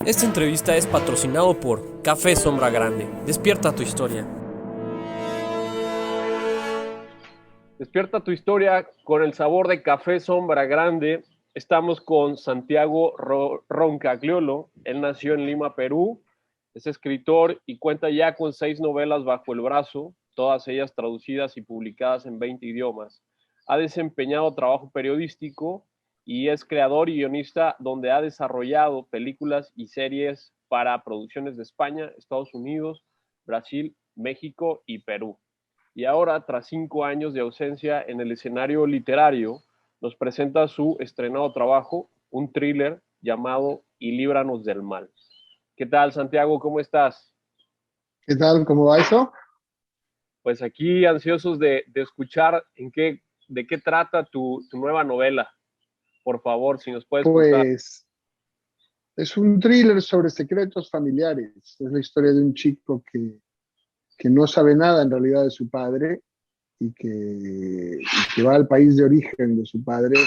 Esta entrevista es patrocinado por Café Sombra Grande. Despierta tu historia. Despierta tu historia con el sabor de Café Sombra Grande. Estamos con Santiago Roncagliolo. Él nació en Lima, Perú. Es escritor y cuenta ya con 6 novelas bajo el brazo, todas ellas traducidas y publicadas en 20 idiomas. Ha desempeñado trabajo periodístico y es creador y guionista donde ha desarrollado películas y series para producciones de España, Estados Unidos, Brasil, México y Perú. Y ahora, tras 5 años de ausencia en el escenario literario, nos presenta su estrenado trabajo, un thriller llamado Y líbranos del mal. ¿Qué tal, Santiago? ¿Cómo estás? ¿Qué tal? ¿Cómo va eso? Pues aquí ansiosos de escuchar de qué trata tu nueva novela. Por favor, si nos puedes contar. Pues es un thriller sobre secretos familiares. Es la historia de un chico que no sabe nada en realidad de su padre y que va al país de origen de su padre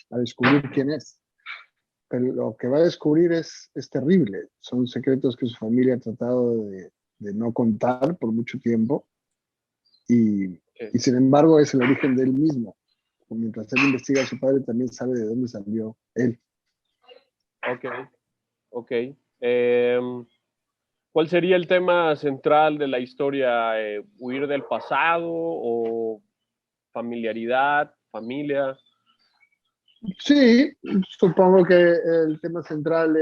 a descubrir quién es. Pero lo que va a descubrir es terrible. Son secretos que su familia ha tratado de no contar por mucho tiempo y, y sin embargo es el origen de él mismo. Mientras él investiga a su padre, también sabe de dónde salió él. Ok, ok. Eh, ¿Cuál sería el tema central de la historia? ¿Huir del pasado o familiaridad, familia? Sí, supongo que el tema central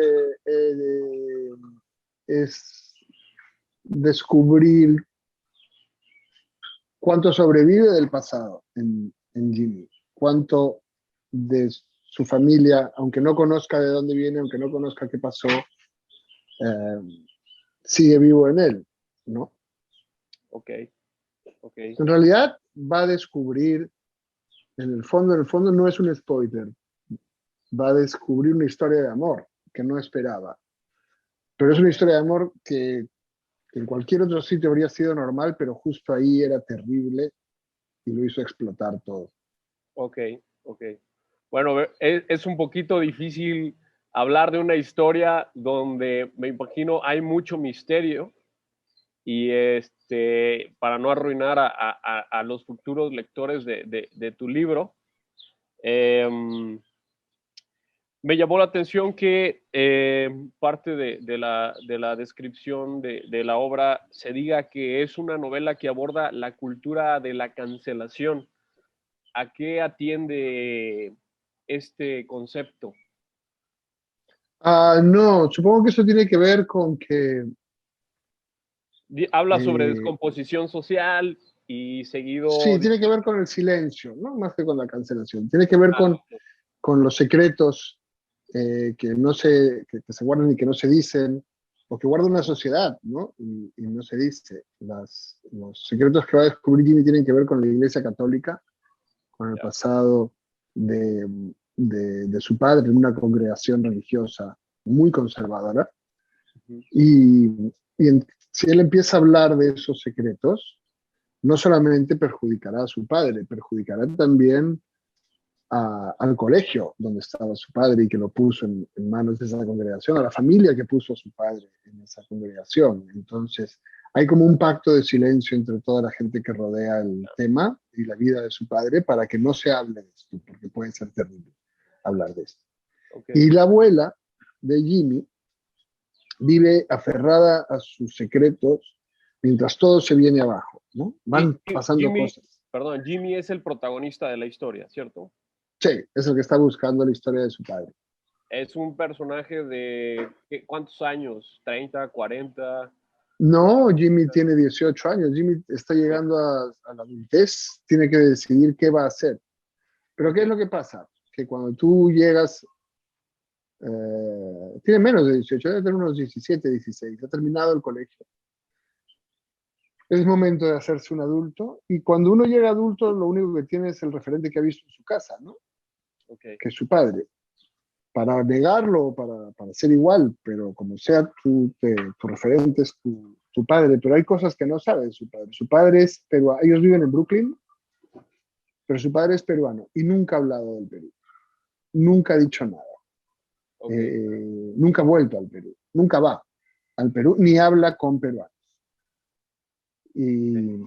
es descubrir cuánto sobrevive del pasado en Jimmy, cuánto de su familia, aunque no conozca de dónde viene, aunque no conozca qué pasó, sigue vivo en él, ¿no? Ok, ok. En realidad va a descubrir, en el fondo no es un spoiler, va a descubrir una historia de amor que no esperaba, pero es una historia de amor que en cualquier otro sitio habría sido normal, pero justo ahí era terrible y lo hizo explotar todo. Ok, ok. Bueno, es un poquito difícil hablar de una historia donde me imagino hay mucho misterio y para no arruinar a los futuros lectores de tu libro, eh, me llamó la atención que parte de la descripción de la obra se diga que es una novela que aborda la cultura de la cancelación. ¿A qué atiende este concepto? No, supongo que eso tiene que ver con que Habla sobre eh, descomposición social y seguido... sí, tiene que ver con el silencio, ¿no? Más que con la cancelación. Tiene que ver Ah, con los secretos que no que se guardan y que no se dicen, o que guarda una sociedad, ¿no? Y no se dice. Los secretos que va a descubrir Jimmy tienen que ver con la Iglesia Católica, con el ya. pasado de, de su padre en una congregación religiosa muy conservadora. Ujú. Y, si él empieza a hablar de esos secretos, no solamente perjudicará a su padre, perjudicará también al colegio donde estaba su padre y que lo puso en manos de esa congregación, a la familia que puso a su padre en esa congregación. Entonces, hay como un pacto de silencio entre toda la gente que rodea el tema y la vida de su padre para que no se hable de esto, porque puede ser terrible hablar de esto. Ok. Y la abuela de Jimmy vive aferrada a sus secretos mientras todo se viene abajo, ¿no? Van pasando Jimmy, cosas. perdón, Jimmy es el protagonista de la historia, ¿cierto? Sí, es el que está buscando la historia de su padre. Es un personaje de ¿cuántos años? ¿30, 40? No, Jimmy tiene 18 años, Jimmy está llegando a la adultez, tiene que decidir qué va a hacer. Pero ¿qué Ok, es lo que pasa? Que cuando tú llegas, tiene menos de 18, debe tener unos 17, 16, ha terminado el colegio. Es momento de hacerse un adulto y cuando uno llega adulto lo único que tiene es el referente que ha visto en su casa, ¿no? ok, Que es su padre. Para negarlo, para ser igual, pero como sea, tu referente es tu padre, pero hay cosas que no sabe de su padre. Su padre es peruano, ellos viven en Brooklyn, pero su padre es peruano y nunca ha hablado del Perú, nunca ha dicho nada, ok, nunca ha vuelto al Perú. nunca va al Perú, ni habla con peruanos. Y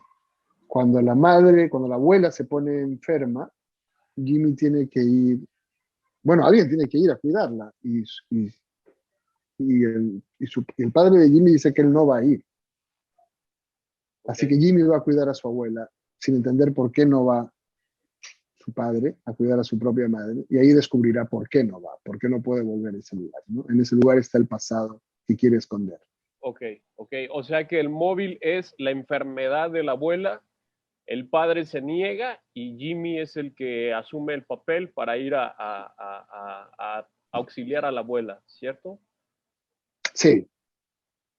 cuando la abuela se pone enferma, Jimmy tiene que ir, bueno, alguien tiene que ir a cuidarla. Y el padre de Jimmy dice que él no va a ir. Así que Jimmy va a cuidar a su abuela, sin entender por qué no va su padre a cuidar a su propia madre, y ahí descubrirá por qué no va, por qué no puede volver a ese lugar, ¿no? En ese lugar está el pasado que quiere esconder. Ok, ok. O sea que el móvil es la enfermedad de la abuela, el padre se niega y Jimmy es el que asume el papel para ir a auxiliar a la abuela, ¿cierto? Sí,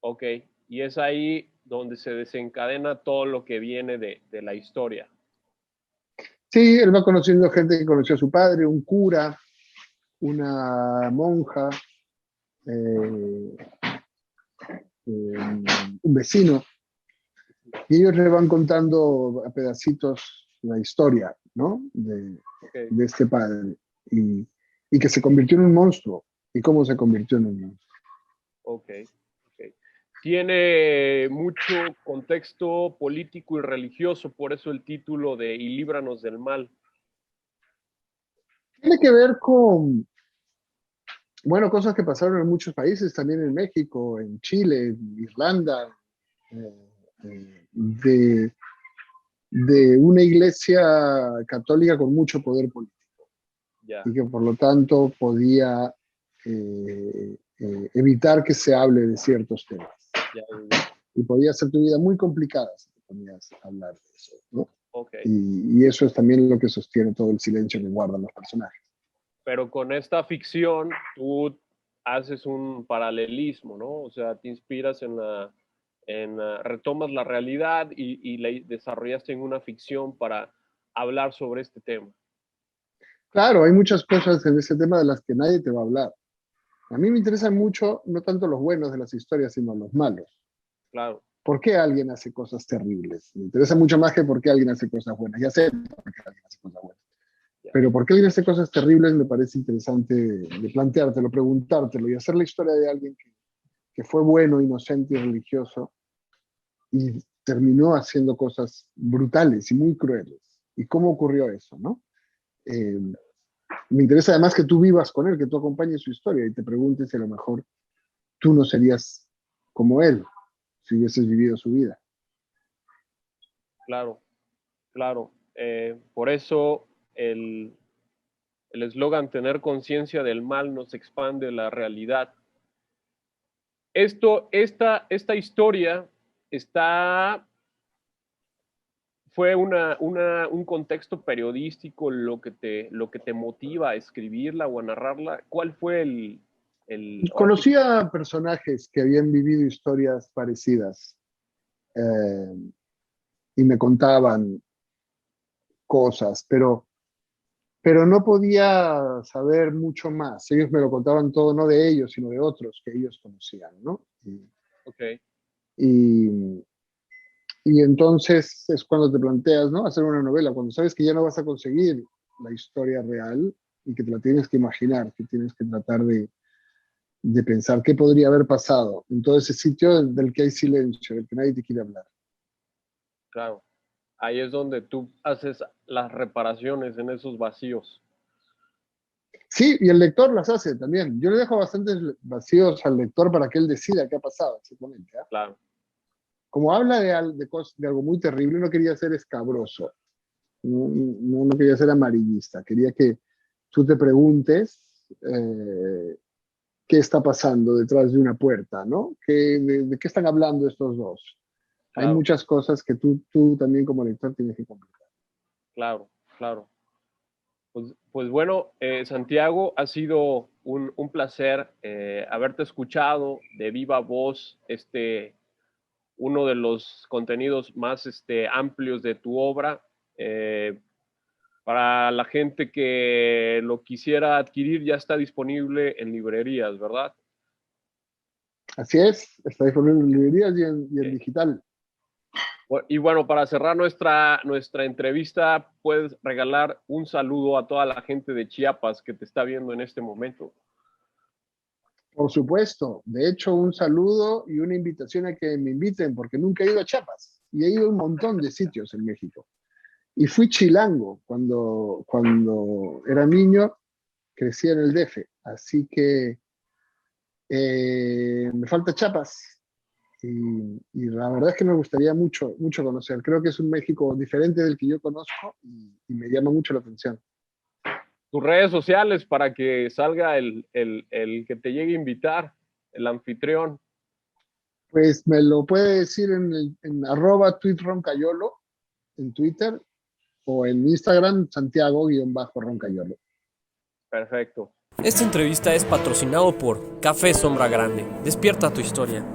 Ok, y es ahí donde se desencadena todo lo que viene de la historia. sí, él va conociendo gente que conoció a su padre, un cura, una monja, eh, un vecino, y ellos le van contando a pedacitos la historia, ¿no? Okay, de este padre, y que se convirtió en un monstruo, y cómo se convirtió en un monstruo. ok, ok. Tiene mucho contexto político y religioso, por eso el título de Y líbranos del mal. Tiene que ver con, bueno, cosas que pasaron en muchos países, también en México, en Chile, en Irlanda, de una iglesia católica con mucho poder político Ya, y que por lo tanto podía evitar que se hable de ciertos temas. ya, ya. Y podía hacer tu vida muy complicada si te ponías a hablar de eso, ¿no? Ok. Y eso es también lo que sostiene todo el silencio que guardan los personajes. Pero con esta ficción tú haces un paralelismo, ¿no? O sea, te inspiras retomas la realidad y la desarrollaste en una ficción para hablar sobre este tema. Claro, hay muchas cosas en ese tema de las que nadie te va a hablar. A mí me interesan mucho no tanto los buenos de las historias, sino los malos. Claro, ¿Por qué alguien hace cosas terribles? Me interesa mucho más que por qué alguien hace cosas buenas. Ya sé por qué alguien hace cosas buenas. ya, Pero por qué alguien hace cosas terribles me parece interesante de planteártelo, preguntártelo y hacer la historia de alguien que fue bueno, inocente y religioso y terminó haciendo cosas brutales y muy crueles. ¿Y cómo ocurrió eso, no? Eh, Me interesa además que tú vivas con él, que tú acompañes su historia y te preguntes si a lo mejor tú no serías como él si hubieses vivido su vida. claro, claro. Por eso el eslogan tener conciencia del mal nos expande la realidad. Esta historia está fue un contexto periodístico lo que te motiva a escribirla o a narrarla. ¿Cuál fue ahora sí? Conocía personajes que habían vivido historias parecidas eh, y me contaban cosas, pero no podía saber mucho más. Ellos me lo contaban todo, no de ellos, sino de otros que ellos conocían, ¿no? Ok, Y, y entonces es cuando te planteas, ¿no? Hacer una novela, cuando sabes que ya no vas a conseguir la historia real y que te la tienes que imaginar, que tienes que tratar de pensar qué podría haber pasado en todo ese sitio del que hay silencio, del que nadie te quiere hablar. claro. Ahí es donde tú haces las reparaciones en esos vacíos. Sí, y el lector las hace también. Yo le dejo bastantes vacíos al lector para que él decida qué ha pasado, exactamente. ¿Eh? Claro, Como habla de algo muy terrible, no quería ser escabroso, no quería ser amarillista, quería que tú te preguntes qué está pasando detrás de una puerta, ¿no? De qué están hablando estos dos? Hay claro, muchas cosas que tú también como lector tienes que completar. claro, claro. Pues bueno, Santiago, ha sido un placer haberte escuchado de viva voz uno de los contenidos más amplios de tu obra. Eh, para la gente que lo quisiera adquirir, ya está disponible en librerías, ¿verdad? Así es, está disponible en librerías y en Okay. digital. Y bueno, para cerrar nuestra entrevista, puedes regalar un saludo a toda la gente de Chiapas que te está viendo en este momento. Por supuesto. De hecho, un saludo y una invitación a que me inviten, porque nunca he ido a Chiapas y he ido a un montón de sitios en México. Y fui chilango cuando era niño, crecí en el DF. Así que me falta Chiapas. Y la verdad es que me gustaría mucho, mucho conocer. Creo que es un México diferente del que yo conozco y me llama mucho la atención. Tus redes sociales para que salga el que te llegue a invitar, el anfitrión. Pues me lo puede decir en @tweetroncayolo en Twitter o en Instagram Santiago-Roncayolo. Perfecto. Esta entrevista es patrocinado por Café Sombra Grande. Despierta tu historia.